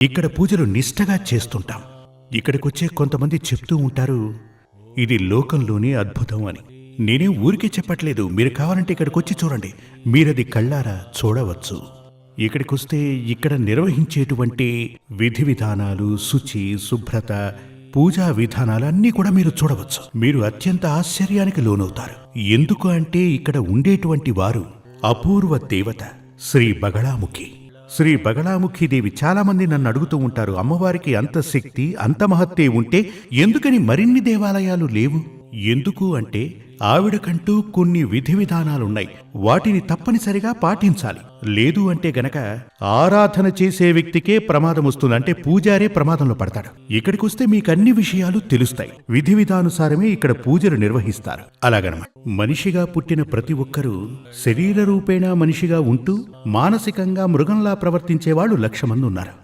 ఇక్కడ పూజలు నిష్టగా చేస్తుంటాం. ఇక్కడికొచ్చే కొంతమంది చెప్తూ ఉంటారు, ఇది లోకంలోనే అద్భుతం అని. నేనేం ఊరికే చెప్పట్లేదు, మీరు కావాలంటే ఇక్కడికొచ్చి చూడండి, మీరది కళ్ళారా చూడవచ్చు. ఇక్కడికొస్తే ఇక్కడ నిర్వహించేటువంటి విధి విధానాలు, శుచి, శుభ్రత, పూజా విధానాలు అన్నీ కూడా మీరు చూడవచ్చు. మీరు అత్యంత ఆశ్చర్యానికి లోనవుతారు. ఎందుకు అంటే ఇక్కడ ఉండేటువంటి వారు అపూర్వ దేవత శ్రీ బగళాముఖి. శ్రీ బగళాముఖీదేవి. చాలా మంది నన్ను అడుగుతూ ఉంటారు, అమ్మవారికి అంత శక్తి, అంత మహత్తే ఉంటే ఎందుకని మరిన్ని దేవాలయాలు లేవు? ఎందుకు అంటే ఆవిడకంటూ కొన్ని విధి విధానాలున్నాయి. వాటిని తప్పనిసరిగా పాటించాలి. లేదు అంటే గనక ఆరాధన చేసే వ్యక్తికే ప్రమాదం వస్తుంది. అంటే పూజారే ప్రమాదంలో పడతాడు. ఇక్కడికొస్తే మీకు అన్ని విషయాలు తెలుస్తాయి. విధి విధానుసారమే ఇక్కడ పూజలు నిర్వహిస్తారు. అలాగనమాట. మనిషిగా పుట్టిన ప్రతి ఒక్కరూ శరీర రూపేణా మనిషిగా ఉంటూ మానసికంగా మృగంలా ప్రవర్తించేవాళ్లు 1,00,000 మంది ఉన్నారు.